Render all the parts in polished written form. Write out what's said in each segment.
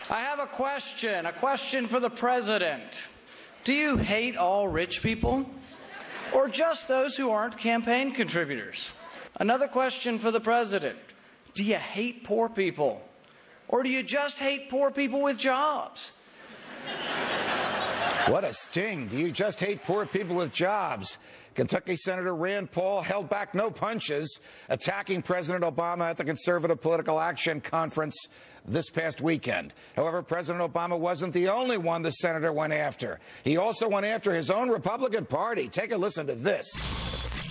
I have a question for the president. Do you hate all rich people? Or just those who aren't campaign contributors? Another question for the president. Do you hate poor people? Or do you just hate poor people with jobs? What a sting. Do you just hate poor people with jobs? Kentucky Senator Rand Paul held back no punches, attacking President Obama at the Conservative Political Action Conference this past weekend. However, President Obama wasn't the only one the senator went after. He also went after his own Republican Party. Take a listen to this.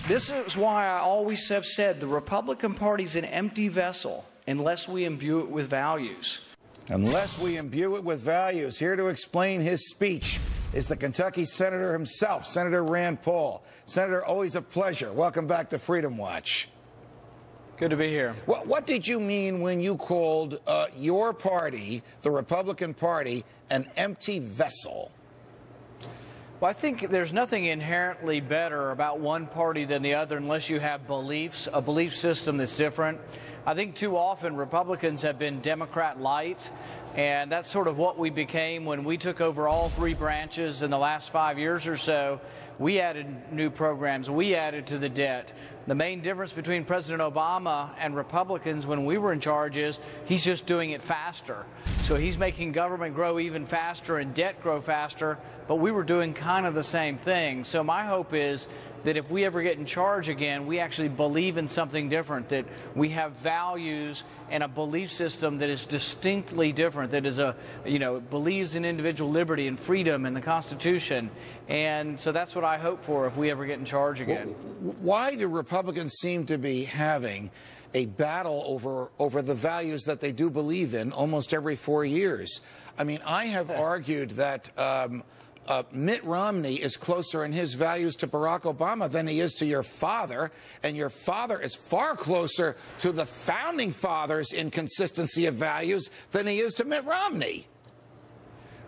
This is why I always have said the Republican Party's an empty vessel unless we imbue it with values. Unless we imbue it with values. Here to explain his speech is the Kentucky senator himself, Senator Rand Paul. Senator, always a pleasure. Welcome back to Freedom Watch. Good to be here. What did you mean when you called your party, the Republican Party, an empty vessel? Well, I think there's nothing inherently better about one party than the other unless you have beliefs, a belief system that's different. I think too often Republicans have been Democrat light, and that's sort of what we became when we took over all three branches in the last 5 years or so. We added new programs. We added to the debt. The main difference between President Obama and Republicans when we were in charge is he's just doing it faster. So he's making government grow even faster and debt grow faster, but we were doing kind of the same thing. So my hope is that if we ever get in charge again, we actually believe in something different, that we have values and a belief system that is distinctly different, that is believes in individual liberty and freedom and the Constitution. And so that's what I hope for if we ever get in charge again. Why do Republicans seem to be having a battle over the values that they do believe in almost every 4 years? I mean, I have argued that Mitt Romney is closer in his values to Barack Obama than he is to your father, and your father is far closer to the founding fathers in consistency of values than he is to Mitt Romney.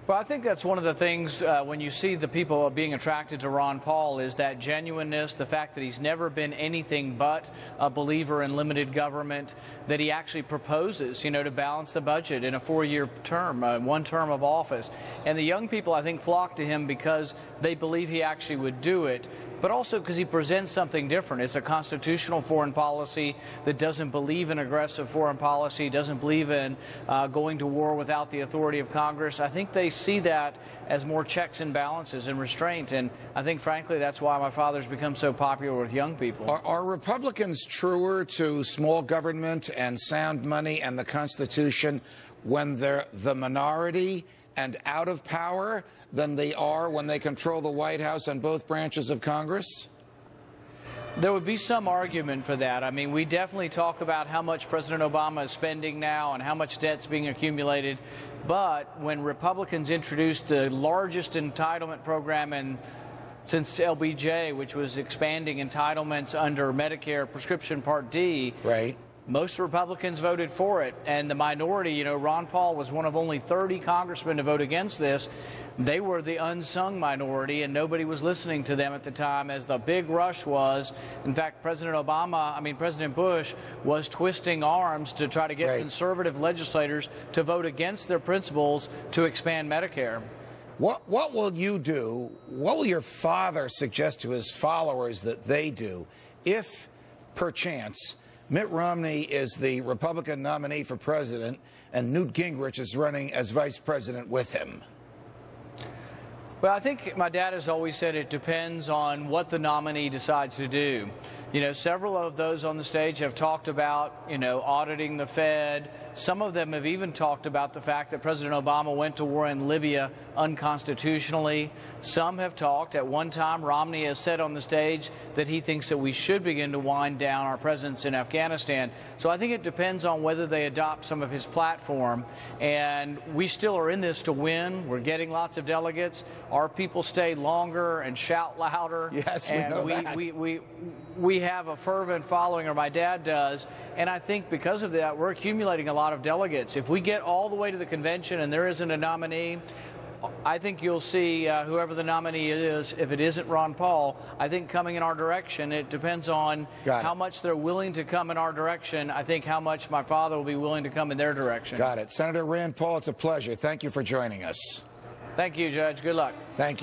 Well, I think that's one of the things when you see the people being attracted to Ron Paul is that genuineness, the fact that he's never been anything but a believer in limited government, that he actually proposes, to balance the budget in a 4-year term, one term of office. And the young people, I think, flock to him because they believe he actually would do it, but also because he presents something different. It's a constitutional foreign policy that doesn't believe in aggressive foreign policy, doesn't believe in going to war without the authority of Congress. I think they see that as more checks and balances and restraint, and I think, frankly, that's why my father's become so popular with young people. Are Republicans truer to small government and sound money and the Constitution when they're the minority and out of power than they are when they control the White House and both branches of Congress? There would be some argument for that. I mean, we definitely talk about how much President Obama is spending now and how much debt's being accumulated. But when Republicans introduced the largest entitlement program since LBJ, which was expanding entitlements under Medicare prescription Part D, right, most Republicans voted for it. And the minority, Ron Paul was one of only 30 congressmen to vote against this. They were the unsung minority, and nobody was listening to them at the time as the big rush was. In fact, President Bush was twisting arms to try to get conservative legislators to vote against their principles to expand Medicare. What will you do? What will your father suggest to his followers that they do if, perchance, Mitt Romney is the Republican nominee for president and Newt Gingrich is running as vice president with him? Well, I think my dad has always said it depends on what the nominee decides to do. Several of those on the stage have talked about, auditing the Fed. Some of them have even talked about the fact that President Obama went to war in Libya unconstitutionally. Some have talked. At one time, Romney has said on the stage that he thinks that we should begin to wind down our presence in Afghanistan. So I think it depends on whether they adopt some of his platform. And we still are in this to win. We're getting lots of delegates. Our people stay longer and shout louder. Yes, we know that. We have a fervent following, or my dad does, and I think because of that, we're accumulating a lot of delegates. If we get all the way to the convention and there isn't a nominee, I think you'll see whoever the nominee is, if it isn't Ron Paul, I think coming in our direction. It depends on how much they're willing to come in our direction. I think how much my father will be willing to come in their direction. Got it. Senator Rand Paul, it's a pleasure. Thank you for joining us. Thank you, Judge. Good luck. Thank you.